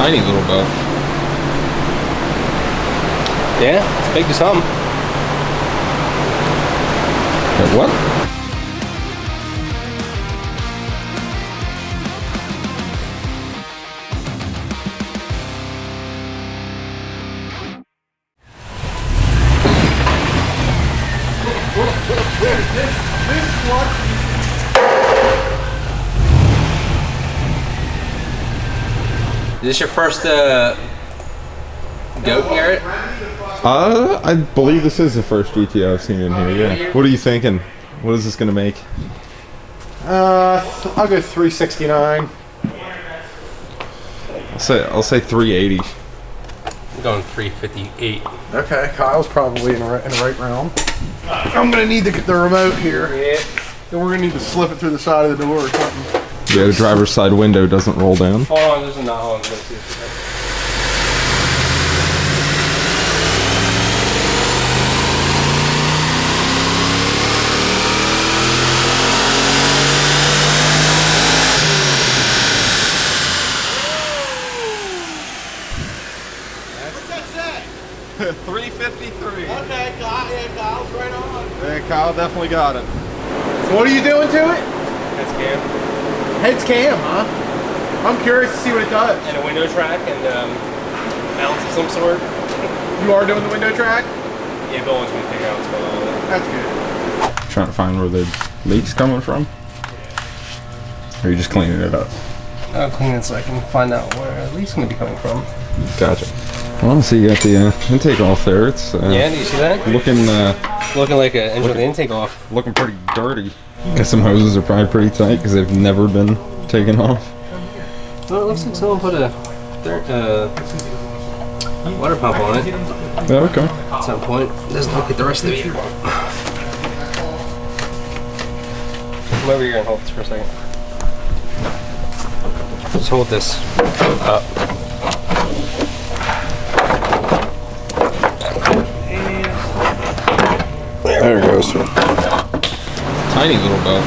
Tiny little boat. Yeah, it's big to some. Wait, what? Is this your first goat Garrett? I believe this is the first GTO I've seen in here, yeah. What are you thinking? What is this gonna make? I'll go 369. I'll say 380. I'm going 358. Okay, Kyle's probably in the right realm. I'm gonna need the remote here. Yeah. Then we're gonna need to slip it through the side of the door or something. Yeah, the driver's side window doesn't roll down. Hold on, there's a knot. Hold on, let's see. What's that say? 353. Okay, Kyle's right on. Yeah, Kyle definitely got it. So what are you doing to it? That's cam. Heads cam, huh? I'm curious to see what it does. And a window track and balance of some sort. You are doing the window track? Yeah, Bill wants me to figure out what's going on with it. That's good. Trying to find where the leak's coming from? Or are you just cleaning it up? I'll clean it so I can find out where the leak's going to be coming from. Gotcha. Well, so you got the intake off there. It's Yeah, do you see that? looking Looking like an engine with the intake off. looking pretty dirty. Guess some hoses are probably pretty tight because they've never been taken off. Well, it looks like someone put a water pump on it Yeah, okay. at some point. Doesn't look like the rest of the vehicle. Come over here and hold this for a second. Just hold this up. There it goes. Tiny little boat.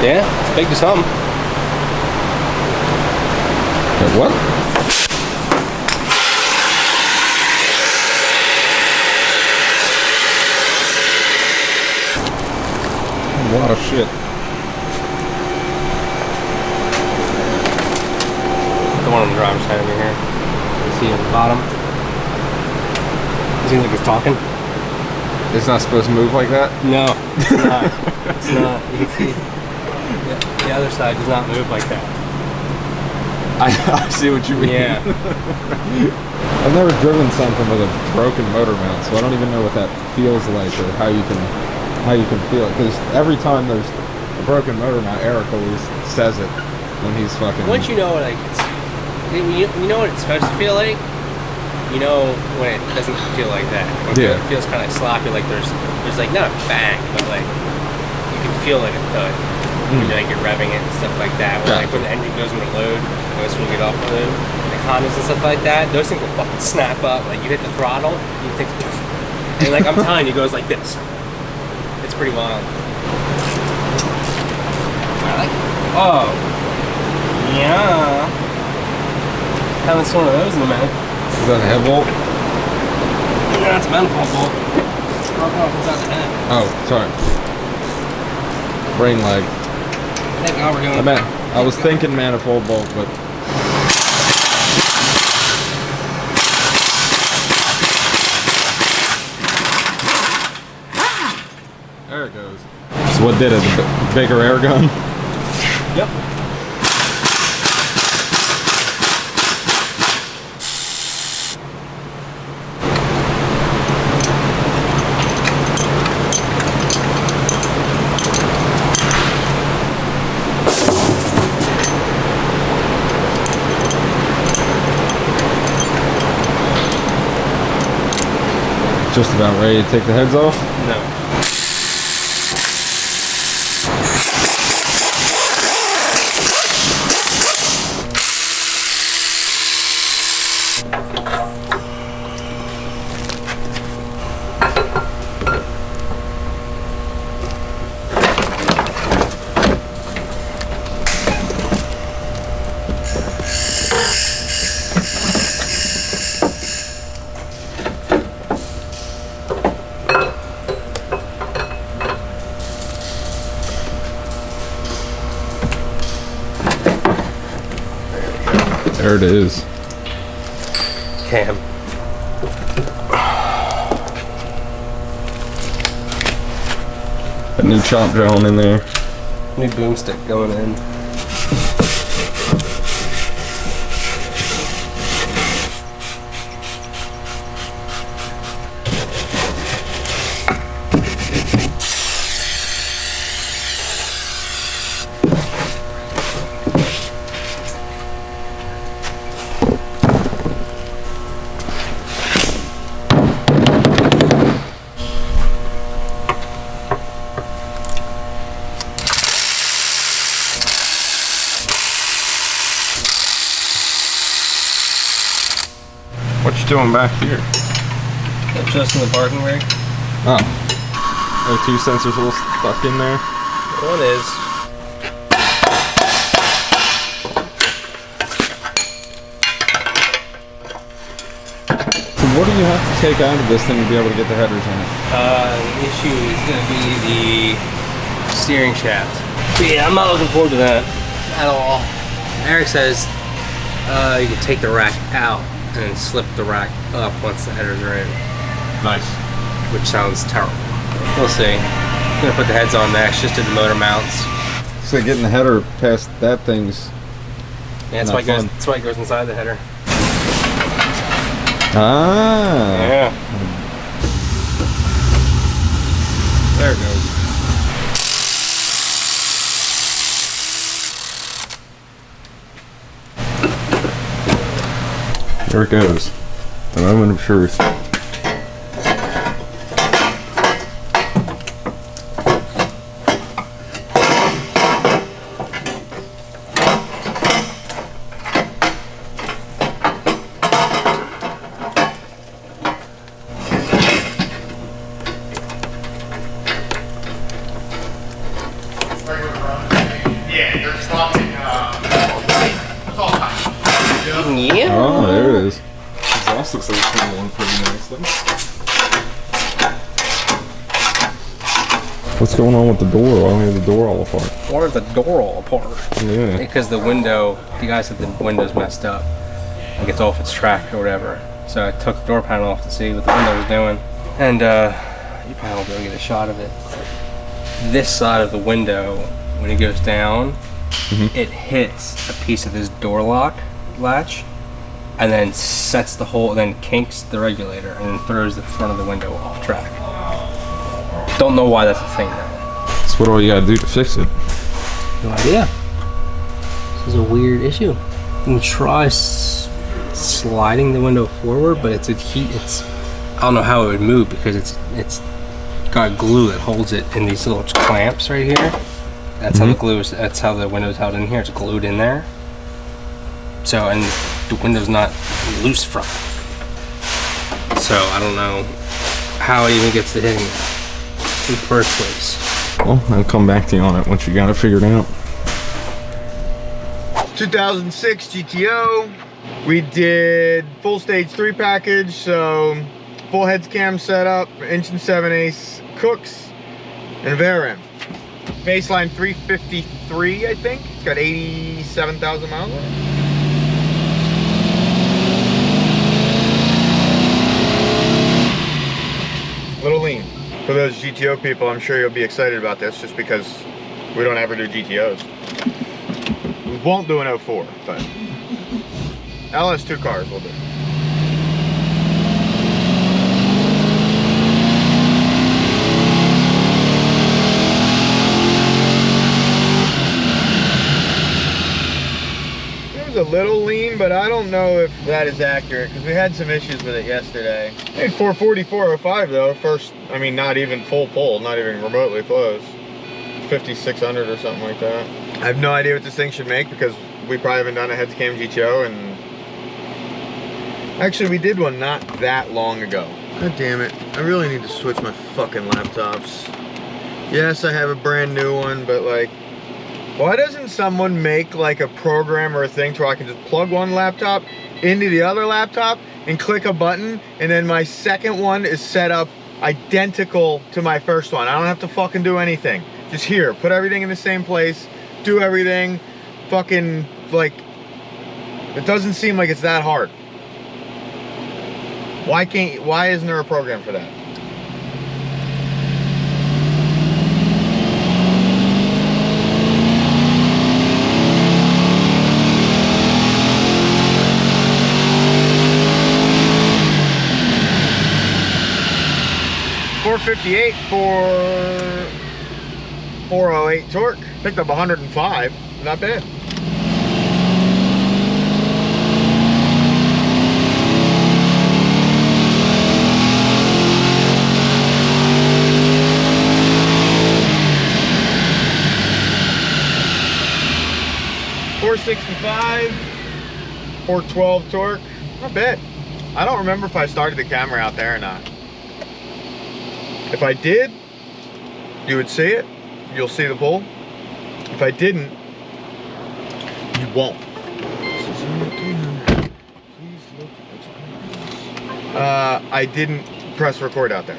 Yeah, it's big to some. Wait, what? A lot of shit. The one on the driver's side over here. You see at the bottom? It seems like it's talking. It's not supposed to move like that? No, it's not. It's not. You can see the other side does not move like that. I see what you mean. Yeah. I've never driven something with a broken motor mount, so I don't even know what that feels like or how you can feel it. Because every time there's a broken motor mount, Eric always says it when he's fucking. Once you know, like, you know what it's supposed to feel like. You know when it doesn't feel like that. Yeah. It feels kind of sloppy. Like there's like not a bang, but like you can feel like a thud. Like you're revving it and stuff like that. Or like when the engine goes into load, goes when you get off the load, the condoms and stuff like that. Those things will fucking snap up. Like you hit the throttle, you think, and like I'm telling you, it goes like this. It's pretty wild. I like it. Oh, yeah. Haven't seen one of those in a minute. Is that a head bolt? No, it's a manifold bolt. Broke off inside the head. Oh, sorry. Brain lag. Thank God we're doing I was thinking manifold bolt, but there it goes. So what did it? The bigger air gun? Yep. Just about ready to take the heads off? No. There it is. Cam. A new chop drone in there. New boomstick going in. What you doing back here? Adjusting the parking brake. Oh. Are 2 sensors a little stuck in there? One is. So what do you have to take out of this thing to be able to get the headers in it? The issue is going to be the steering shaft. But yeah, I'm not looking forward to that at all. Eric says you can take the rack out and then slip the rack up once the headers are in. Nice. Which sounds terrible. We'll see. I'm gonna put the heads on next, just to the motor mounts. So getting the header past that thing's Yeah, that's why it goes inside the header. Ah. Yeah. There it goes. There it goes. The moment of truth. Yeah, they're stopping. It's all time. Yeah. Oh, there it is. Exhaust looks like it's coming along pretty nicely. What's going on with the door? Why is the door all apart? Why is the door all apart? Yeah. Because the window, the guy said the window's messed up. Like it's off its track or whatever. So I took the door panel off to see what the window was doing. And you probably won't be able to get a shot of it. This side of the window, when it goes down, it hits a piece of this door lock latch and then sets the whole, then kinks the regulator and then throws the front of the window off track. Don't know why that's a thing though. That's what all you gotta do to fix it. No idea. This is a weird issue. You can try sliding the window forward, but it's I don't know how it would move because it's got glue that holds it in these little clamps right here. That's how the glue is. That's how the window's held in here. It's glued in there. So, and the window's not loose from it. So I don't know how it even gets to hitting it in the first place. Well, I'll come back to you on it once you got it figured out. 2006 GTO. We did full stage 3 package, so full heads cam setup, inch and 7/8 cooks, and VRM. Baseline 353, I think. It's got 87,000 miles on it. Little lean. For those GTO people, I'm sure you'll be excited about this just because we don't ever do GTOs. We won't do an 04, but LS2 cars will do. A little lean, but I don't know if that is accurate because we had some issues with it yesterday. I made 440, 405 though. First, I mean, not even full pull, not even remotely close. 5,600 or something like that. I have no idea what this thing should make because we probably haven't done a heads cam GTO, and actually we did one not that long ago. God damn it, I really need to switch my fucking laptops. Yes, I have a brand new one, but like, why doesn't someone make like a program or a thing to where I can just plug one laptop into the other laptop and click a button, and then my second one is set up identical to my first one. I don't have to fucking do anything. Just here, put everything in the same place, do everything, fucking like It doesn't seem like it's that hard. Why isn't there a program for that? .458 for 408 torque. Picked up 105. Not bad. .465, 412 torque. Not bad. I don't remember if I started the camera out there or not. If I did, you would see it. You'll see the pull. If I didn't, you won't. I didn't press record out there,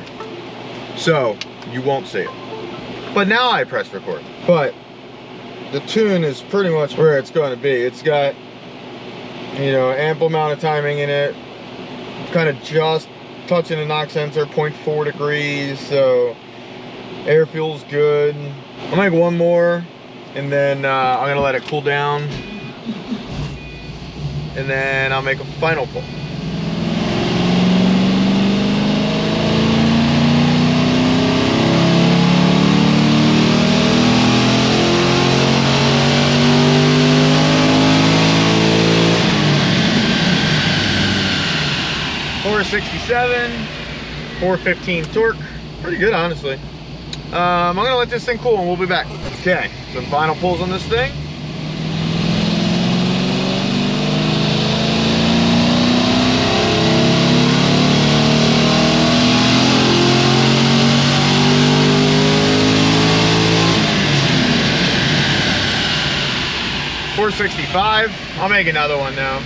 so you won't see it. But now I press record. But the tune is pretty much where it's going to be. It's got, you know, ample amount of timing in it. Kind of just touching the knock sensor, 0.4 degrees, so air feels good. I'll make one more, and then I'm gonna let it cool down, and then I'll make a final pull. .467, 415 torque. Pretty good, honestly. I'm gonna let this thing cool and we'll be back. Okay, some final pulls on this thing. .465. I'll make another one now.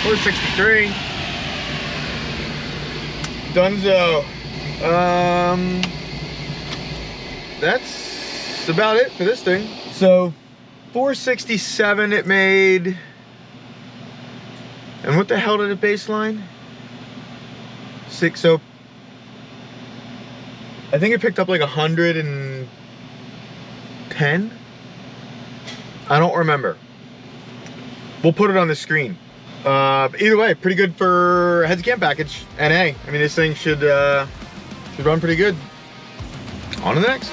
.463. Dunzo. That's about it for this thing. So 467 it made. And what the hell did it baseline? 60. I think it picked up like 110. I don't remember. We'll put it on the screen. Either way, pretty good for a heads cam package. And hey, I mean, this thing should run pretty good. On to the next.